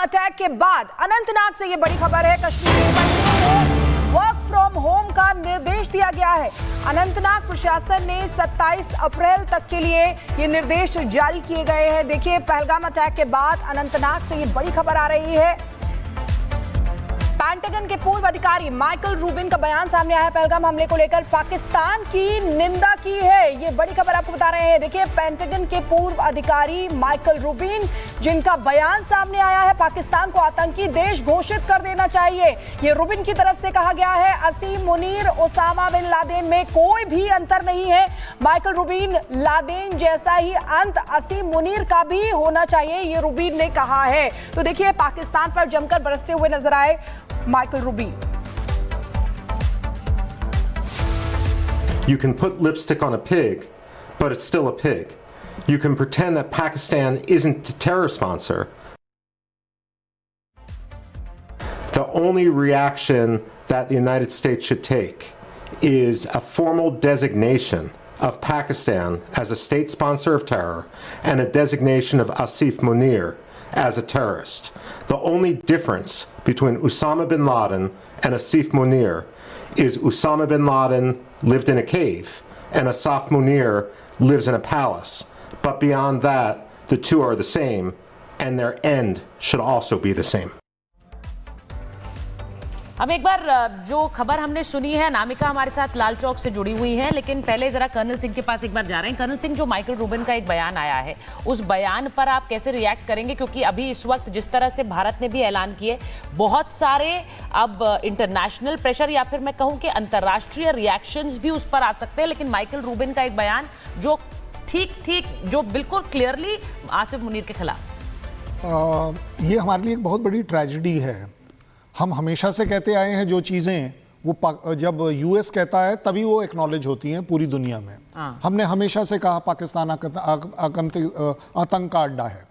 Attack के बाद अनंतनाग से ये बड़ी खबर है। कश्मीरी को वर्क फ्रॉम होम का निर्देश दिया गया है। अनंतनाग प्रशासन ने 27 अप्रैल तक के लिए ये निर्देश जारी किए गए हैं। देखिए, पहलगाम अटैक के बाद अनंतनाग से ये बड़ी खबर आ रही है। पेंटागन के पूर्व अधिकारी माइकल रूबिन का बयान सामने आया है। पहलगाम हमले को लेकर पाकिस्तान की निंदा की है। ये बड़ी खबर आपको बता रहे हैं। देखिए, पेंटागन के पूर्व अधिकारी माइकल रूबिन, जिनका बयान सामने आया है, पाकिस्तान को आतंकी देश घोषित कर देना चाहिए। ये रूबिन की तरफ से कहा गया है। असीम मुनीर, ओसामा बिन लादेन में कोई भी अंतर नहीं है। माइकल रूबिन, लादेन जैसा ही अंत असीम मुनीर का भी होना चाहिए, ये रूबिन ने कहा है। तो देखिए, पाकिस्तान पर जमकर बरसते हुए नजर आए Michael Rubin. You can put lipstick on a pig, but it's still a pig. You can pretend that Pakistan isn't a terror sponsor. The only reaction that the United States should take is a formal designation of Pakistan as a state sponsor of terror and a designation of Asif Munir as a terrorist. The only difference between Osama bin Laden and Asif Munir is Osama bin Laden lived in a cave and Asif Munir lives in a palace. But beyond that, the two are the same, and their end should also be the same. अब एक बार जो खबर हमने सुनी है, नामिका हमारे साथ लाल चौक से जुड़ी हुई है, लेकिन पहले जरा कर्नल सिंह के पास एक बार जा रहे हैं। कर्नल सिंह, जो माइकल रूबिन का एक बयान आया है, उस बयान पर आप कैसे रिएक्ट करेंगे? क्योंकि अभी इस वक्त जिस तरह से भारत ने भी ऐलान किए, बहुत सारे अब इंटरनेशनल प्रेशर या फिर मैं कहूं कि अंतर्राष्ट्रीय रिएक्शंस भी उस पर आ सकते हैं, लेकिन माइकल रूबिन का एक बयान जो ठीक जो बिल्कुल क्लियरली आसिफ मुनीर के खिलाफ। ये हमारे लिए एक बहुत बड़ी ट्रेजेडी है। हम हमेशा से कहते आए हैं जो चीज़ें वो जब यूएस कहता है तभी वो एक्नॉलेज होती हैं पूरी दुनिया में। हमने हमेशा से कहा पाकिस्तान आतंक का अड्डा है।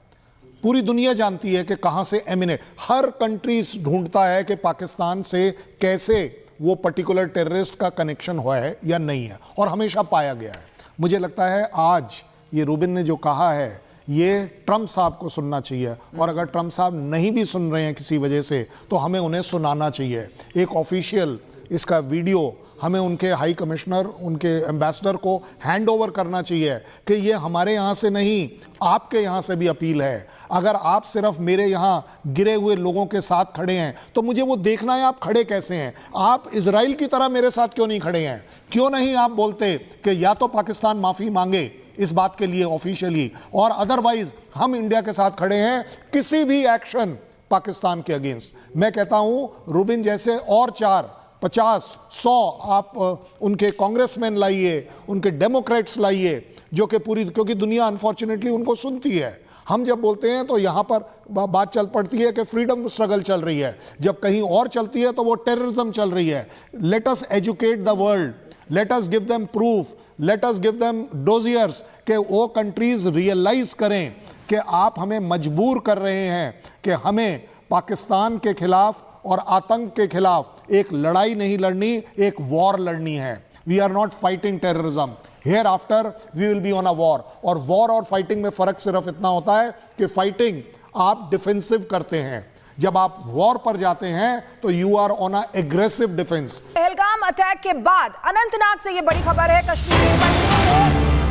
पूरी दुनिया जानती है कि कहाँ से एमिनेट, हर कंट्री ढूंढता है कि पाकिस्तान से कैसे वो पर्टिकुलर टेररिस्ट का कनेक्शन हुआ है या नहीं है, और हमेशा पाया गया है। मुझे लगता है आज ये रूबिन ने जो कहा है, ये ट्रंप साहब को सुनना चाहिए, और अगर ट्रंप साहब नहीं भी सुन रहे हैं किसी वजह से, तो हमें उन्हें सुनाना चाहिए। एक ऑफिशियल इसका वीडियो हमें उनके हाई कमिश्नर, उनके एम्बेसडर को हैंड ओवर करना चाहिए कि ये हमारे यहाँ से नहीं, आपके यहाँ से भी अपील है। अगर आप सिर्फ मेरे यहाँ गिरे हुए लोगों के साथ खड़े हैं तो मुझे वो देखना है आप खड़े कैसे हैं। आप इजराइल की तरह मेरे साथ क्यों नहीं खड़े हैं? क्यों नहीं आप बोलते कि या तो पाकिस्तान माफ़ी मांगे इस बात के लिए ऑफिशियली, और अदरवाइज हम इंडिया के साथ खड़े हैं किसी भी एक्शन पाकिस्तान के अगेंस्ट। मैं कहता हूं रूबिन जैसे और 4, 50, 100 आप उनके कांग्रेसमैन लाइए, उनके डेमोक्रेट्स लाइए, जो कि पूरी, क्योंकि दुनिया अनफॉर्चुनेटली उनको सुनती है। हम जब बोलते हैं तो यहाँ पर बात चल पड़ती है कि फ्रीडम स्ट्रगल चल रही है, जब कहीं और चलती है तो वो टेररिज्म चल रही है। Let us educate the world, let us give them proof, let us give them dossiers, कि वो कंट्रीज रियलाइज करें कि आप हमें मजबूर कर रहे हैं कि हमें पाकिस्तान के खिलाफ और आतंक के खिलाफ एक लड़ाई नहीं लड़नी, एक वॉर लड़नी है। We are not fighting terrorism, hereafter we will be on a war. और वॉर और फाइटिंग में फर्क सिर्फ इतना होता है कि फाइटिंग आप डिफेंसिव करते हैं, जब आप वॉर पर जाते हैं तो you are on a aggressive defence. Pahalgam attack के बाद अनंतनाग से ये बड़ी खबर है। कश्मीरी को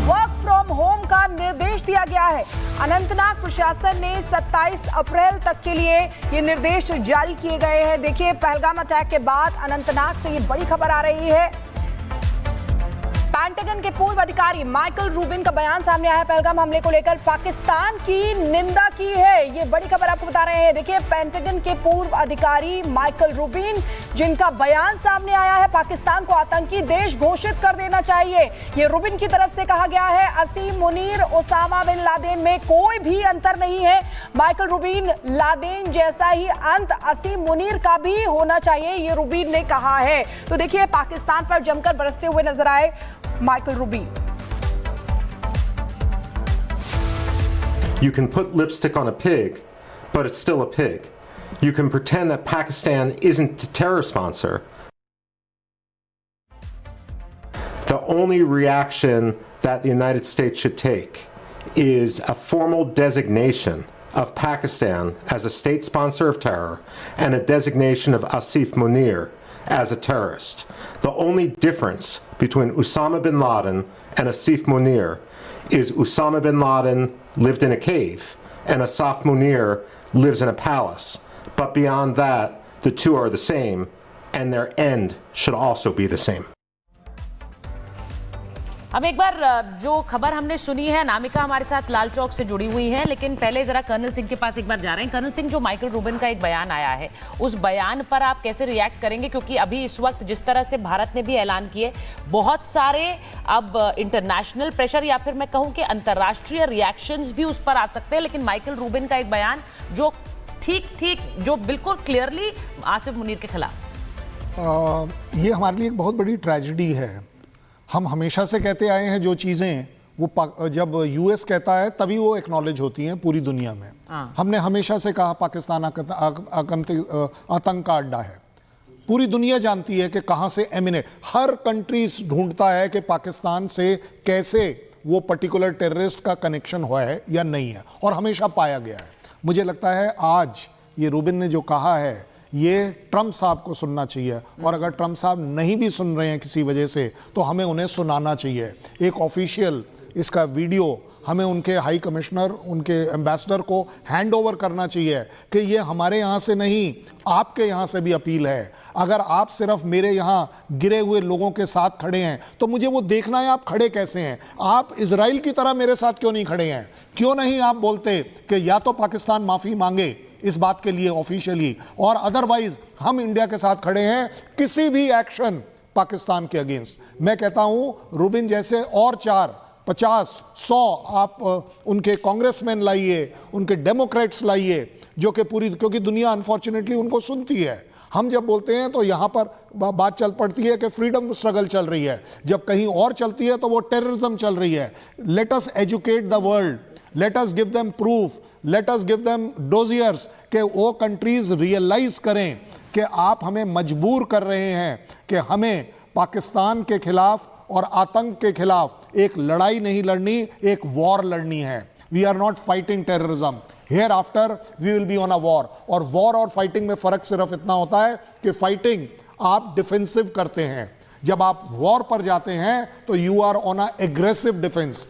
वर्क फ्रॉम होम का निर्देश दिया गया है। अनंतनाग प्रशासन ने 27 अप्रैल तक के लिए ये निर्देश जारी किए गए हैं। देखिए, पहलगाम अटैक के बाद अनंतनाग से ये बड़ी खबर आ रही है। पेंटागन के पूर्व अधिकारी माइकल रूबिन का बयान सामने आया है। पहलगाम हमले को लेकर पाकिस्तान की निंदा की है। ये बड़ी खबर आपको बता रहे हैं। देखिए, पेंटागन के पूर्व अधिकारी माइकल रूबिन, जिनका बयान सामने आया है, पाकिस्तान को आतंकी देश घोषित कर देना चाहिए। ये रूबिन की तरफ से कहा गया है। असीम मुनीर, ओसामा बिन लादेन में कोई भी अंतर नहीं है। माइकल रूबिन, लादेन जैसा ही अंत असीम मुनीर का भी होना चाहिए, ये रूबिन ने कहा है। तो देखिए, पाकिस्तान पर जमकर बरसते हुए नजर आए Michael Rubin. You can put lipstick on a pig, but it's still a pig. You can pretend that Pakistan isn't a terror sponsor. The only reaction that the United States should take is a formal designation of Pakistan as a state sponsor of terror and a designation of Asif Munir as a terrorist. The only difference between Osama bin Laden and Asif Munir is Osama bin Laden lived in a cave and Asif Munir lives in a palace. But beyond that, the two are the same, and their end should also be the same. हम एक बार जो खबर हमने सुनी है, नामिका हमारे साथ लाल चौक से जुड़ी हुई है, लेकिन पहले जरा कर्नल सिंह के पास एक बार जा रहे हैं। कर्नल सिंह, जो माइकल रूबिन का एक बयान आया है, उस बयान पर आप कैसे रिएक्ट करेंगे? क्योंकि अभी इस वक्त जिस तरह से भारत ने भी ऐलान किए, बहुत सारे अब इंटरनेशनल प्रेशर या फिर मैं कहूं कि अंतर्राष्ट्रीय रिएक्शंस भी उस पर आ सकते हैं, लेकिन माइकल रूबिन का एक बयान जो ठीक जो बिल्कुल क्लियरली आसिफ मुनीर के खिलाफ। ये हमारे लिए एक बहुत बड़ी ट्रेजेडी है। हम हमेशा से कहते आए हैं जो चीज़ें वो जब यूएस कहता है तभी वो एक्नॉलेज होती हैं पूरी दुनिया में। हमने हमेशा से कहा पाकिस्तान आतंक का अड्डा है। पूरी दुनिया जानती है कि कहाँ से एमिनेट, हर कंट्री ढूंढता है कि पाकिस्तान से कैसे वो पर्टिकुलर टेररिस्ट का कनेक्शन हुआ है या नहीं है, और हमेशा पाया गया है। मुझे लगता है आज ये रूबिन ने जो कहा है ये ट्रंप साहब को सुनना चाहिए, और अगर ट्रंप साहब नहीं भी सुन रहे हैं किसी वजह से तो हमें उन्हें सुनाना चाहिए। एक ऑफिशियल इसका वीडियो हमें उनके हाई कमिश्नर, उनके एम्बेसडर को हैंड ओवर करना चाहिए कि ये हमारे यहाँ से नहीं, आपके यहाँ से भी अपील है। अगर आप सिर्फ मेरे यहाँ गिरे हुए लोगों के साथ खड़े हैं तो मुझे वो देखना है आप खड़े कैसे हैं। आप इजराइल की तरह मेरे साथ क्यों नहीं खड़े हैं? क्यों नहीं आप बोलते कि या तो पाकिस्तान माफ़ी मांगे इस बात के लिए ऑफिशियली, और अदरवाइज हम इंडिया के साथ खड़े हैं किसी भी एक्शन पाकिस्तान के अगेंस्ट। मैं कहता हूं रूबिन जैसे और 4, 50, 100 आप उनके कांग्रेसमैन लाइए, उनके डेमोक्रेट्स लाइए, जो कि पूरी, क्योंकि दुनिया अनफॉर्चुनेटली उनको सुनती है। हम जब बोलते हैं तो यहाँ पर बात चल पड़ती है कि फ्रीडम स्ट्रगल चल रही है, जब कहीं और चलती है तो वो टेररिज्म चल रही है। Let us educate the world, let us give them proof, let us give them dossiers, कि वो कंट्रीज रियलाइज करें कि आप हमें मजबूर कर रहे हैं कि हमें पाकिस्तान के खिलाफ और आतंक के खिलाफ एक लड़ाई नहीं लड़नी, एक वॉर लड़नी है। We are not fighting terrorism, hereafter we will be on a war. और वॉर और फाइटिंग में फर्क सिर्फ इतना होता है कि फाइटिंग आप डिफेंसिव करते हैं, जब आप वॉर पर जाते हैं तो you are on a aggressive defence.